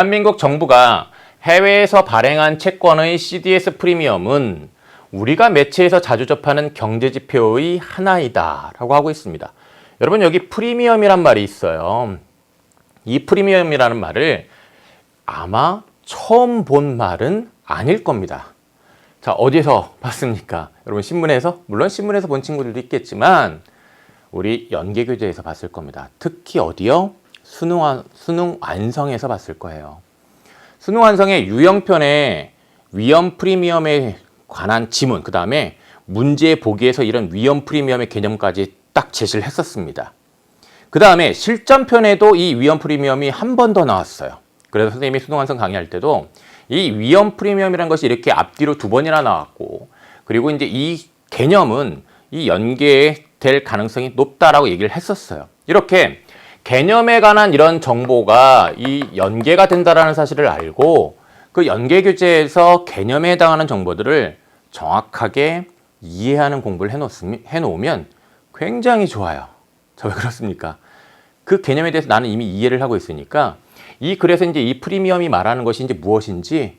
대한민국 정부가 해외에서 발행한 채권의 CDS 프리미엄은 우리가 매체에서 자주 접하는 경제지표의 하나이다 라고 하고 있습니다. 여러분, 여기 프리미엄이란 말이 있어요. 이 프리미엄이라는 말을 아마 처음 본 말은 아닐 겁니다. 자, 어디서 봤습니까? 여러분, 신문에서? 물론 신문에서 본 친구들도 있겠지만 우리 연계교재에서 봤을 겁니다. 특히 어디요? 수능 완성에서 봤을 거예요. 수능 완성의 유형편에 위험 프리미엄에 관한 지문, 그 다음에 문제 보기에서 이런 위험 프리미엄의 개념까지 딱 제시를 했었습니다. 그 다음에 실전편에도 이 위험 프리미엄이 한 번 더 나왔어요. 그래서 선생님이 수능 완성 강의할 때도 이 위험 프리미엄이라는 것이 이렇게 앞뒤로 두 번이나 나왔고, 그리고 이제 이 개념은 이 연계될 가능성이 높다라고 얘기를 했었어요. 이렇게 개념에 관한 이런 정보가 이 연계가 된다라는 사실을 알고 그 연계 교재에서 개념에 해당하는 정보들을 정확하게 이해하는 공부를 해놓으면 굉장히 좋아요. 저 왜 그렇습니까? 그 개념에 대해서 나는 이미 이해를 하고 있으니까 그래서 이제 이 프리미엄이 말하는 것이 이제 무엇인지,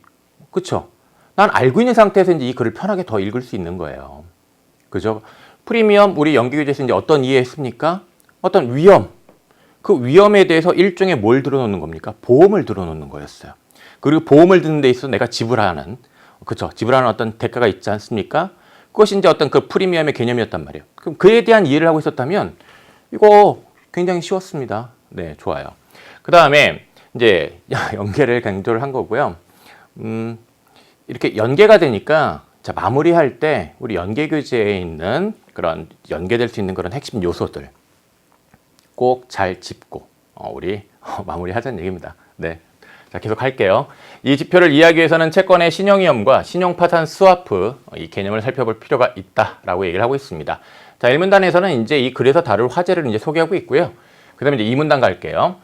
그쵸? 난 알고 있는 상태에서 이제 이 글을 편하게 더 읽을 수 있는 거예요. 그죠? 프리미엄, 우리 연계 교재에서 이제 어떤 이해했습니까? 어떤 위험. 그 위험에 대해서 일종의 뭘 들어놓는 겁니까? 보험을 들어놓는 거였어요. 그리고 보험을 드는 데 있어서 내가 지불하는, 그쵸? 지불하는 어떤 대가가 있지 않습니까? 그것이 이제 어떤 그 프리미엄의 개념이었단 말이에요. 그럼 그에 대한 이해를 하고 있었다면 이거 굉장히 쉬웠습니다. 네, 좋아요. 그 다음에 이제 연계를 강조를 한 거고요. 이렇게 연계가 되니까 자, 마무리할 때 우리 연계 교재에 있는 그런 연계될 수 있는 그런 핵심 요소들 꼭 잘 짚고 우리 마무리하자는 얘기입니다. 네, 자, 계속 할게요. 이 지표를 이해하기 위해서는 채권의 신용위험과 신용파산 스와프 이 개념을 살펴볼 필요가 있다라고 얘기를 하고 있습니다. 자, 1문단에서는 이제 이 글에서 다룰 화제를 이제 소개하고 있고요. 그 다음에 이제 2문단 갈게요.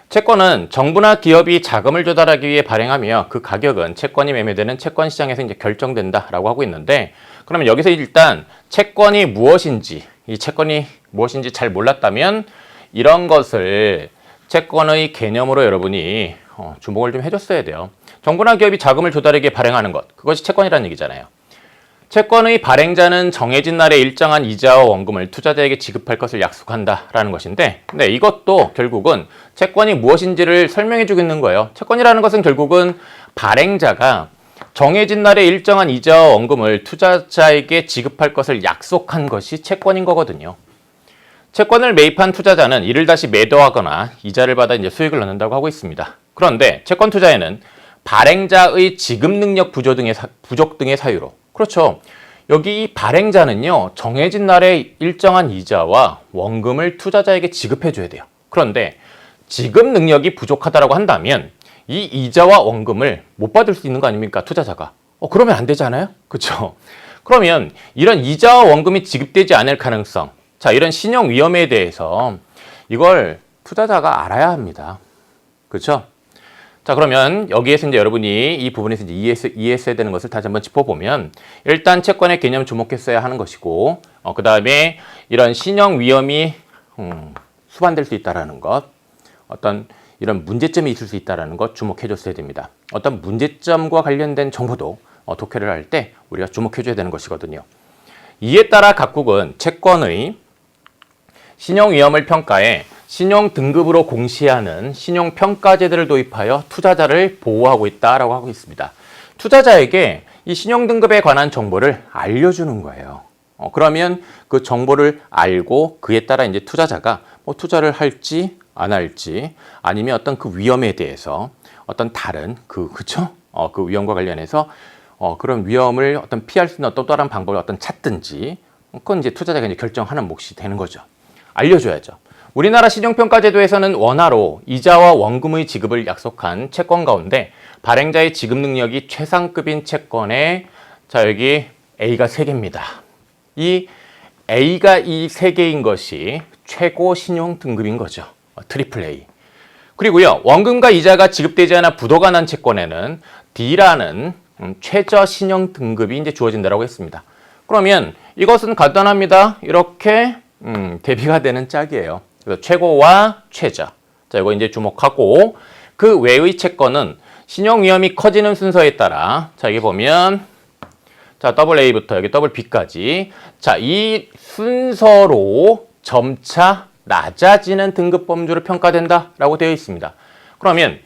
채권은 정부나 기업이 자금을 조달하기 위해 발행하며 그 가격은 채권이 매매되는 채권 시장에서 이제 결정된다라고 하고 있는데, 그러면 여기서 일단 채권이 무엇인지, 이 채권이 무엇인지 잘 몰랐다면 이런 것을 채권의 개념으로 여러분이 주목을 좀 해줬어야 돼요. 정부나 기업이 자금을 조달하기 위해 발행하는 것, 그것이 채권이라는 얘기잖아요. 채권의 발행자는 정해진 날에 일정한 이자와 원금을 투자자에게 지급할 것을 약속한다라는 것인데, 네, 이것도 결국은 채권이 무엇인지를 설명해 주고 있는 거예요. 채권이라는 것은 결국은 발행자가 정해진 날에 일정한 이자와 원금을 투자자에게 지급할 것을 약속한 것이 채권인 거거든요. 채권을 매입한 투자자는 이를 다시 매도하거나 이자를 받아 이제 수익을 얻는다고 하고 있습니다. 그런데 채권 투자에는 발행자의 지급 능력 부족 등의 사유로, 그렇죠. 여기 이 발행자는요, 정해진 날에 일정한 이자와 원금을 투자자에게 지급해 줘야 돼요. 그런데 지급 능력이 부족하다고 한다면 이 이자와 원금을 못 받을 수 있는 거 아닙니까, 투자자가? 그러면 안 되잖아요. 그렇죠. 그러면 이런 이자와 원금이 지급되지 않을 가능성, 자, 이런 신용 위험에 대해서 이걸 투자자가 알아야 합니다. 그렇죠? 자, 그러면 여기에서 이제 여러분이 이 부분에서 이제 이해했어야 되는 것을 다시 한번 짚어보면, 일단 채권의 개념 주목했어야 하는 것이고, 그 다음에 이런 신용 위험이 수반될 수 있다라는 것, 어떤 이런 문제점이 있을 수 있다라는 것 주목해줬어야 됩니다. 어떤 문제점과 관련된 정보도 독해를 할 때 우리가 주목해줘야 되는 것이거든요. 이에 따라 각국은 채권의 신용 위험을 평가해 신용 등급으로 공시하는 신용 평가제도를 도입하여 투자자를 보호하고 있다라고 하고 있습니다. 투자자에게 이 신용 등급에 관한 정보를 알려주는 거예요. 그러면 그 정보를 알고 그에 따라 이제 투자자가 투자를 할지 안 할지, 아니면 어떤 그 위험에 대해서 어떤 다른 그쵸? 그 위험과 관련해서 그런 위험을 어떤 피할 수 있는 또 다른 방법을 찾든지, 그건 이제 투자자가 이제 결정하는 몫이 되는 거죠. 알려줘야죠. 우리나라 신용평가제도에서는 원화로 이자와 원금의 지급을 약속한 채권 가운데 발행자의 지급 능력이 최상급인 채권에, 자, 여기 A가 3개입니다. 이 A가 이 3개인 것이 최고 신용 등급인 거죠. 트리플 A. 그리고요, 원금과 이자가 지급되지 않아 부도가 난 채권에는 D라는 최저 신용 등급이 이제 주어진다라고 했습니다. 그러면 이것은 간단합니다. 이렇게 대비가 되는 짝이에요. 그래서 최고와 최저. 자, 이거 이제 주목하고, 그 외의 채권은 신용 위험이 커지는 순서에 따라 자, 여기 보면 자, AA부터 여기 B까지 자, 이 순서로 점차 낮아지는 등급 범주로 평가된다라고 되어 있습니다. 그러면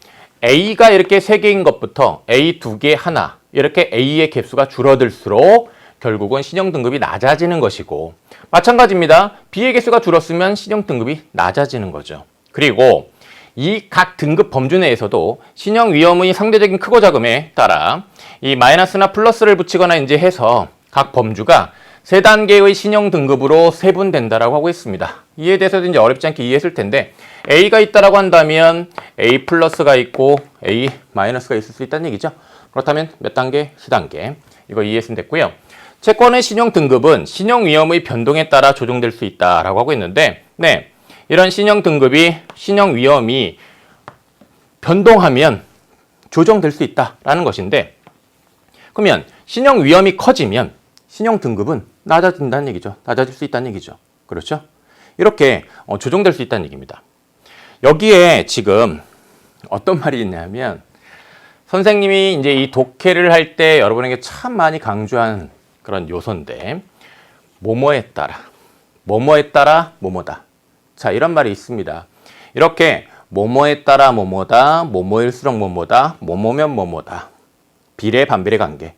A가 이렇게 3개인 것부터 A 2개 하나 이렇게 A의 갭수가 줄어들수록 결국은 신용 등급이 낮아지는 것이고 마찬가지입니다. B의 갭수가 줄었으면 신용 등급이 낮아지는 거죠. 그리고 이 각 등급 범주 내에서도 신용 위험의 상대적인 크고 작음에 따라 이 마이너스나 플러스를 붙이거나 이제 해서 각 범주가 3단계의 신용 등급으로 세분된다라고 하고 있습니다. 이에 대해서도 이제 어렵지 않게 이해했을 텐데 A가 있다라고 한다면 A 플러스가 있고 A 마이너스가 있을 수 있다는 얘기죠. 그렇다면 몇 단계? C단계. 이거 이해했으면 됐고요. 채권의 신용 등급은 신용 위험의 변동에 따라 조정될 수 있다라고 하고 있는데 네, 이런 신용 등급이 신용 위험이 변동하면 조정될 수 있다라는 것인데 그러면 신용 위험이 커지면 신용 등급은 낮아진다는 얘기죠. 낮아질 수 있다는 얘기죠. 그렇죠? 이렇게 조정될 수 있다는 얘기입니다. 여기에 지금 어떤 말이 있냐면 선생님이 이제 이 독해를 할 때 여러분에게 참 많이 강조한 그런 요소인데 뭐뭐에 따라 뭐뭐다. 자, 이런 말이 있습니다. 이렇게 뭐뭐에 따라 뭐뭐다, 뭐뭐일수록 뭐뭐다, 뭐뭐면 뭐뭐다. 비례 반비례 관계.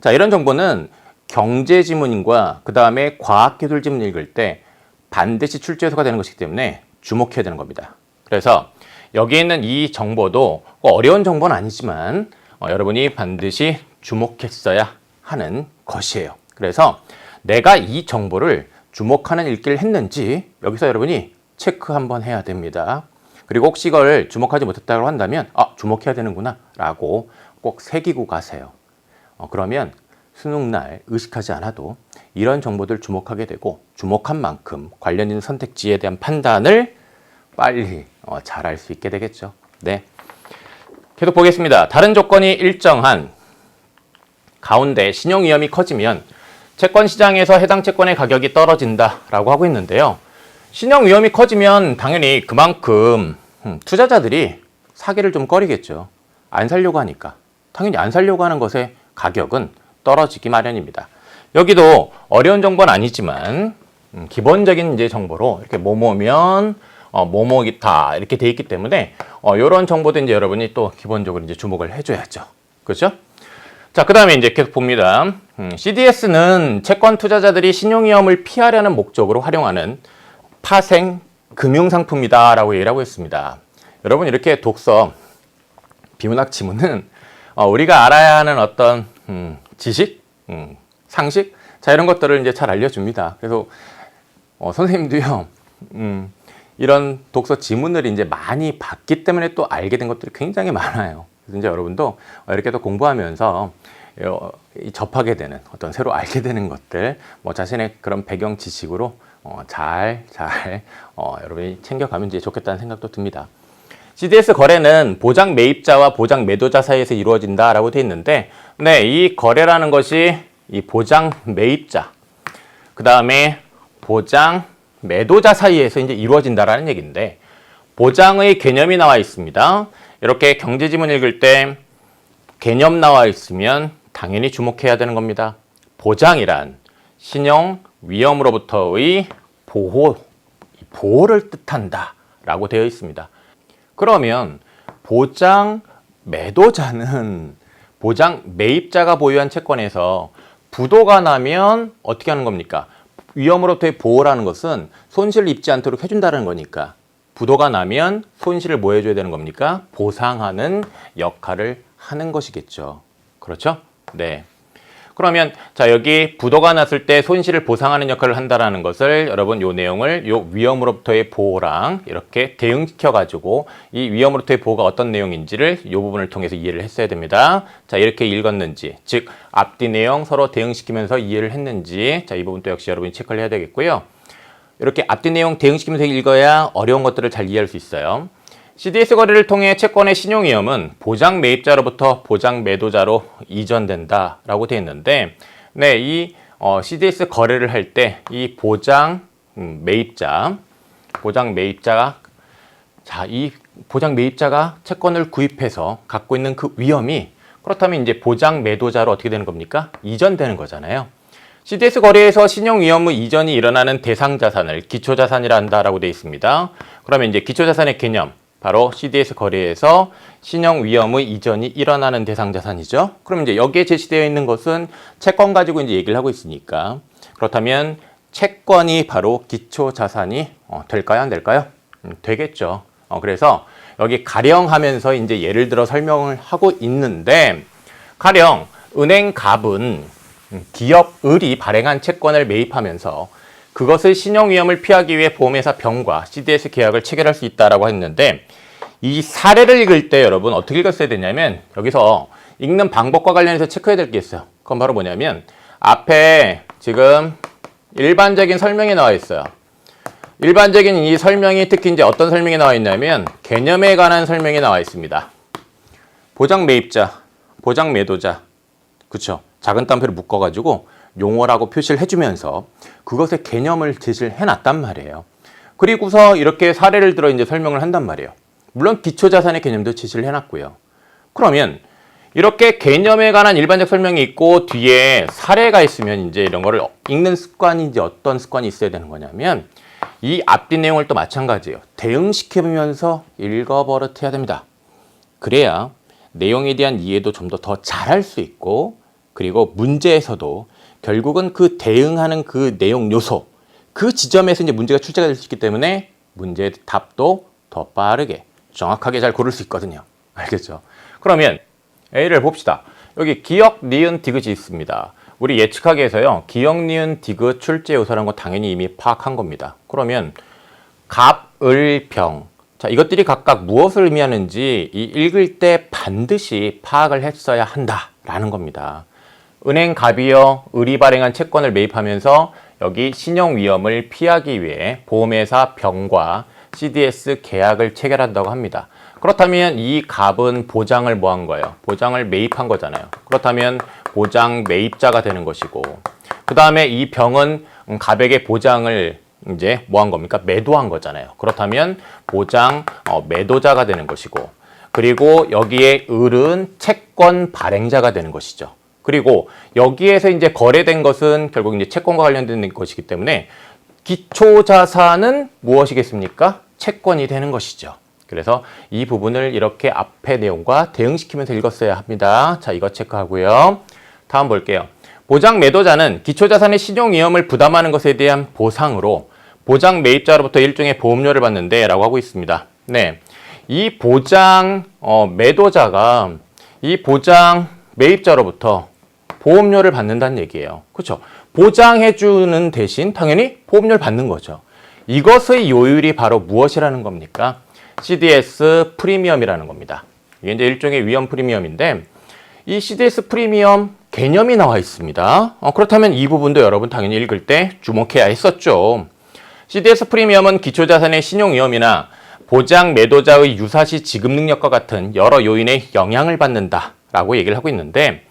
자, 이런 정보는 경제 지문과 그 다음에 과학 기술 지문 읽을 때 반드시 출제 요소가 되는 것이기 때문에 주목해야 되는 겁니다. 그래서 여기 있는 이 정보도 어려운 정보는 아니지만 여러분이 반드시 주목했어야 하는 것이에요. 그래서 내가 이 정보를 주목하는 읽기를 했는지 여기서 여러분이 체크 한번 해야 됩니다. 그리고 혹시 이걸 주목하지 못했다고 한다면 주목해야 되는구나 라고 꼭 새기고 가세요. 그러면 수능날 의식하지 않아도 이런 정보들 주목하게 되고 주목한 만큼 관련 있는 선택지에 대한 판단을 빨리 잘할 수 있게 되겠죠. 네, 계속 보겠습니다. 다른 조건이 일정한 가운데 신용 위험이 커지면 채권 시장에서 해당 채권의 가격이 떨어진다라고 하고 있는데요. 신용 위험이 커지면 당연히 그만큼 투자자들이 사기를 좀 꺼리겠죠. 안 살려고 하니까. 당연히 안 살려고 하는 것의 가격은 떨어지기 마련입니다. 여기도 어려운 정보는 아니지만 기본적인 이제 정보로 이렇게 뭐뭐면 뭐뭐기타 이렇게 돼 있기 때문에 이런 정보도 이제 여러분이 또 기본적으로 이제 주목을 해줘야죠. 그렇죠? 자, 그 다음에 이제 계속 봅니다. CDS는 채권 투자자들이 신용위험을 피하려는 목적으로 활용하는 파생 금융상품이다라고 얘기를 하고 있습니다. 여러분 이렇게 독서 비문학 지문은 우리가 알아야 하는 어떤 지식, 상식, 자 이런 것들을 이제 잘 알려줍니다. 그래서 선생님도요, 이런 독서 지문을 이제 많이 봤기 때문에 또 알게 된 것들이 굉장히 많아요. 그래서 이제 여러분도 이렇게 또 공부하면서 접하게 되는 어떤 새로 알게 되는 것들, 자신의 그런 배경 지식으로 잘 여러분이 챙겨가면 이제 좋겠다는 생각도 듭니다. CDS 거래는 보장 매입자와 보장 매도자 사이에서 이루어진다라고 되어 있는데, 네, 이 거래라는 것이 이 보장 매입자, 그 다음에 보장 매도자 사이에서 이제 이루어진다라는 얘기인데, 보장의 개념이 나와 있습니다. 이렇게 경제지문 읽을 때 개념 나와 있으면 당연히 주목해야 되는 겁니다. 보장이란 신용 위험으로부터의 보호를 뜻한다라고 되어 있습니다. 그러면 보장 매도자는 보장 매입자가 보유한 채권에서 부도가 나면 어떻게 하는 겁니까? 위험으로부터의 보호라는 것은 손실을 입지 않도록 해준다는 거니까 부도가 나면 손실을 뭐 해줘야 되는 겁니까? 보상하는 역할을 하는 것이겠죠. 그렇죠? 네. 그러면 자 여기 부도가 났을 때 손실을 보상하는 역할을 한다라는 것을 여러분 요 내용을 요 위험으로부터의 보호랑 이렇게 대응시켜 가지고 이 위험으로부터의 보호가 어떤 내용인지를 요 부분을 통해서 이해를 했어야 됩니다. 자 이렇게 읽었는지 즉 앞뒤 내용 서로 대응시키면서 이해를 했는지 자 이 부분도 역시 여러분이 체크를 해야 되겠고요. 이렇게 앞뒤 내용 대응시키면서 읽어야 어려운 것들을 잘 이해할 수 있어요. CDS 거래를 통해 채권의 신용위험은 보장 매입자로부터 보장 매도자로 이전된다라고 되어 있는데, 네, 이 CDS 거래를 할 때 이 보장 매입자가 자, 이 보장 매입자가 채권을 구입해서 갖고 있는 그 위험이 그렇다면 이제 보장 매도자로 어떻게 되는 겁니까? 이전되는 거잖아요. CDS 거래에서 신용 위험 후 이전이 일어나는 대상 자산을 기초 자산이라 한다라고 되어 있습니다. 그러면 이제 기초 자산의 개념 바로 CDS 거래에서 신용 위험의 이전이 일어나는 대상 자산이죠. 그럼 이제 여기에 제시되어 있는 것은 채권 가지고 이제 얘기를 하고 있으니까 그렇다면 채권이 바로 기초 자산이 될까요? 안 될까요? 되겠죠. 그래서 여기 가령하면서 이제 예를 들어 설명을 하고 있는데 가령 은행 갑은 기업을이 발행한 채권을 매입하면서 그것을 신용 위험을 피하기 위해 보험회사 병과 CDS 계약을 체결할 수 있다라고 했는데 이 사례를 읽을 때 여러분 어떻게 읽었어야 되냐면 여기서 읽는 방법과 관련해서 체크해야 될 게 있어요. 그건 바로 뭐냐면 앞에 지금 일반적인 설명이 나와 있어요. 일반적인 이 설명이 특히 이제 어떤 설명이 나와 있냐면 개념에 관한 설명이 나와 있습니다. 보장 매입자, 보장 매도자, 그쵸? 작은 따옴표를 묶어가지고 용어라고 표시를 해주면서 그것의 개념을 제시를 해놨단 말이에요. 그리고서 이렇게 사례를 들어 이제 설명을 한단 말이에요. 물론 기초자산의 개념도 제시를 해놨고요. 그러면 이렇게 개념에 관한 일반적 설명이 있고 뒤에 사례가 있으면 이제 이런 거를 읽는 습관이 이제 어떤 습관이 있어야 되는 거냐면 이 앞뒤 내용을 또 마찬가지예요. 대응시키면서 읽어버릇해야 됩니다. 그래야 내용에 대한 이해도 좀 더 잘할 수 있고 그리고 문제에서도 결국은 그 대응하는 그 내용 요소 그 지점에서 이제 문제가 출제가 될 수 있기 때문에 문제의 답도 더 빠르게 정확하게 잘 고를 수 있거든요. 알겠죠? 그러면 A를 봅시다. 여기 기역, 니은, 디귿이 있습니다. 우리 예측하기 위해서요. 기역, 니은, 디귿 출제 요소라는 거 당연히 이미 파악한 겁니다. 그러면 갑, 을, 병. 자, 이것들이 각각 무엇을 의미하는지 이 읽을 때 반드시 파악을 했어야 한다라는 겁니다. 은행 갑이요, 을이 발행한 채권을 매입하면서 여기 신용 위험을 피하기 위해 보험회사 병과 CDS 계약을 체결한다고 합니다. 그렇다면 이 갑은 보장을 뭐 한 거예요? 보장을 매입한 거잖아요. 그렇다면 보장 매입자가 되는 것이고 그 다음에 이 병은 갑에게 보장을 이제 뭐 한 겁니까? 매도한 거잖아요. 그렇다면 보장 매도자가 되는 것이고 그리고 여기에 을은 채권 발행자가 되는 것이죠. 그리고 여기에서 이제 거래된 것은 결국 이제 채권과 관련된 것이기 때문에 기초 자산은 무엇이겠습니까? 채권이 되는 것이죠. 그래서 이 부분을 이렇게 앞의 내용과 대응시키면서 읽었어야 합니다. 자, 이거 체크하고요. 다음 볼게요. 보장 매도자는 기초 자산의 신용 위험을 부담하는 것에 대한 보상으로 보장 매입자로부터 일종의 보험료를 받는데 라고 하고 있습니다. 네, 이 보장 매도자가 이 보장 매입자로부터 보험료를 받는다는 얘기예요. 그렇죠? 보장해주는 대신 당연히 보험료를 받는 거죠. 이것의 요율이 바로 무엇이라는 겁니까? CDS 프리미엄이라는 겁니다. 이게 이제 일종의 위험 프리미엄인데 이 CDS 프리미엄 개념이 나와 있습니다. 그렇다면 이 부분도 여러분 당연히 읽을 때 주목해야 했었죠. CDS 프리미엄은 기초자산의 신용 위험이나 보장 매도자의 유사시 지급 능력과 같은 여러 요인의 영향을 받는다라고 얘기를 하고 있는데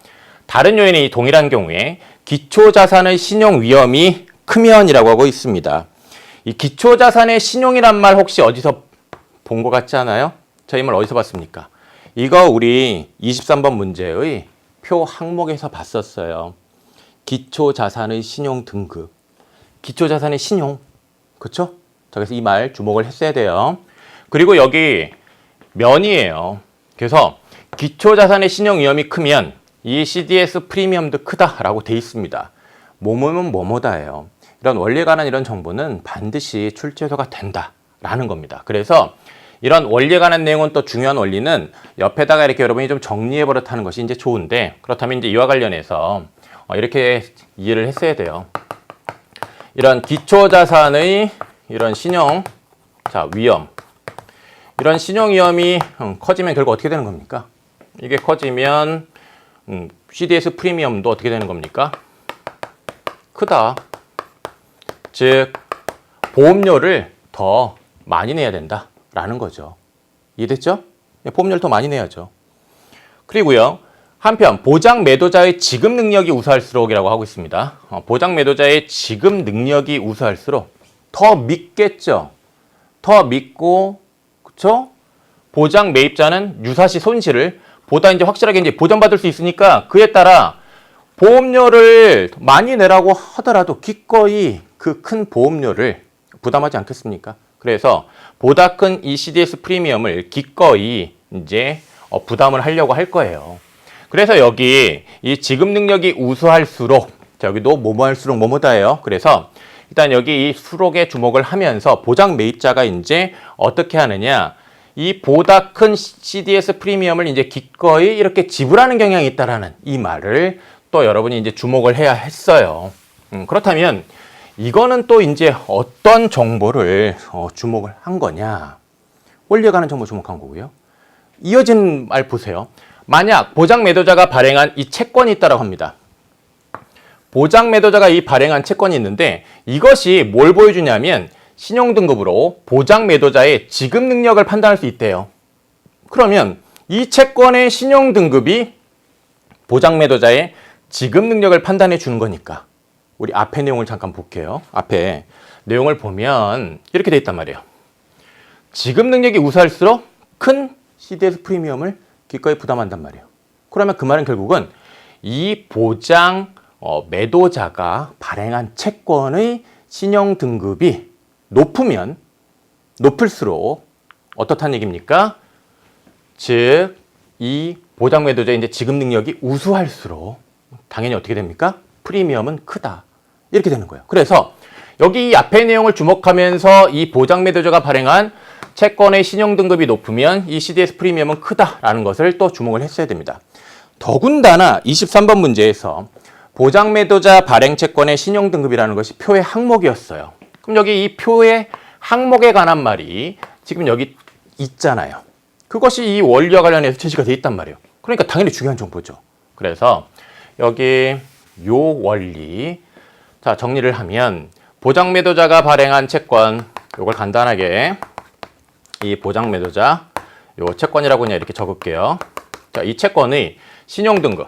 다른 요인이 동일한 경우에 기초자산의 신용 위험이 크면이라고 하고 있습니다. 이 기초자산의 신용이란 말 혹시 어디서 본 것 같지 않아요? 저 이 말 어디서 봤습니까? 이거 우리 23번 문제의 표 항목에서 봤었어요. 기초자산의 신용 등급. 기초자산의 신용. 그쵸? 자, 그래서 이 말 주목을 했어야 돼요. 그리고 여기 면이에요. 그래서 기초자산의 신용 위험이 크면 이 CDS 프리미엄도 크다라고 돼 있습니다. 뭐뭐면 뭐뭐다예요. 이런 원리에 관한 이런 정보는 반드시 출제소가 된다라는 겁니다. 그래서 이런 원리에 관한 내용은 또 중요한 원리는 옆에다가 이렇게 여러분이 좀 정리해 버릇하는 것이 이제 좋은데 그렇다면 이제 이와 관련해서 이렇게 이해를 했어야 돼요. 이런 기초자산의 이런 신용, 자, 위험. 이런 신용 위험이 커지면 결국 어떻게 되는 겁니까? 이게 커지면 CDS 프리미엄도 어떻게 되는 겁니까? 크다. 즉 보험료를 더 많이 내야 된다라는 거죠. 이해됐죠? 보험료를 더 많이 내야죠. 그리고요. 한편 보장 매도자의 지급 능력이 우수할수록이라고 하고 있습니다. 보장 매도자의 지급 능력이 우수할수록 더 믿겠죠. 더 믿고 그쵸? 보장 매입자는 유사시 손실을 보다 이제 확실하게 이제 보전받을 수 있으니까 그에 따라 보험료를 많이 내라고 하더라도 기꺼이 그 큰 보험료를 부담하지 않겠습니까? 그래서 보다 큰 이 CDS 프리미엄을 기꺼이 이제 부담을 하려고 할 거예요. 그래서 여기 이 지급 능력이 우수할수록, 자, 여기도 뭐뭐할수록 뭐뭐다예요. 그래서 일단 여기 이 수록에 주목을 하면서 보장 매입자가 이제 어떻게 하느냐, 이 보다 큰 CDS 프리미엄을 이제 기꺼이 이렇게 지불하는 경향이 있다라는 이 말을 또 여러분이 이제 주목을 해야 했어요. 그렇다면 이거는 또 이제 어떤 정보를 주목을 한 거냐? 원리에 관한 정보 주목한 거고요. 이어진 말 보세요. 만약 보장 매도자가 발행한 이 채권이 있다고 합니다. 보장 매도자가 이 발행한 채권이 있는데 이것이 뭘 보여주냐면 신용등급으로 보장 매도자의 지급 능력을 판단할 수 있대요. 그러면 이 채권의 신용등급이 보장 매도자의 지급 능력을 판단해 주는 거니까 우리 앞에 내용을 잠깐 볼게요. 앞에 내용을 보면 이렇게 돼 있단 말이에요. 지급 능력이 우수할수록 큰 CDS 프리미엄을 기꺼이 부담한단 말이에요. 그러면 그 말은 결국은 이 보장 매도자가 발행한 채권의 신용 등급이 높으면 높을수록 어떻다는 얘기입니까? 즉, 이 보장 매도자의 이제 지급 능력이 우수할수록 당연히 어떻게 됩니까? 프리미엄은 크다. 이렇게 되는 거예요. 그래서 여기 이 앞의 내용을 주목하면서 이 보장 매도자가 발행한 채권의 신용 등급이 높으면 이 CDS 프리미엄은 크다라는 것을 또 주목을 했어야 됩니다. 더군다나 23번 문제에서 보장 매도자 발행 채권의 신용 등급이라는 것이 표의 항목이었어요. 그럼 여기 이 표의 항목에 관한 말이 지금 여기 있잖아요. 그것이 이 원리와 관련해서 제시가 돼 있단 말이에요. 그러니까 당연히 중요한 정보죠. 그래서 여기 요 원리, 자, 정리를 하면 보장 매도자가 발행한 채권, 요걸 간단하게 이 보장 매도자 요 채권이라고 그냥 이렇게 적을게요. 자, 이 채권의 신용 등급,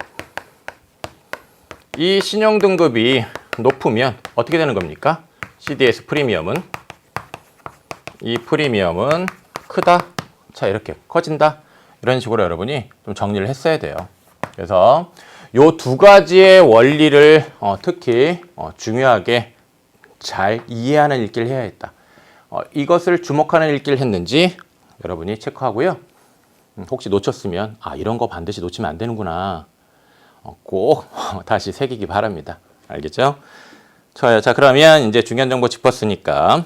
이 신용 등급이 높으면 어떻게 되는 겁니까? CDS 프리미엄은, 이 프리미엄은 크다. 자, 이렇게 커진다. 이런 식으로 여러분이 좀 정리를 했어야 돼요. 그래서 요 두 가지의 원리를 특히 중요하게 잘 이해하는 읽기를 해야 했다. 이것을 주목하는 읽기를 했는지 여러분이 체크하고요. 혹시 놓쳤으면 이런 거 반드시 놓치면 안 되는구나. 꼭 다시 새기기 바랍니다. 알겠죠? 좋아요. 자, 그러면 이제 중요한 정보 짚었으니까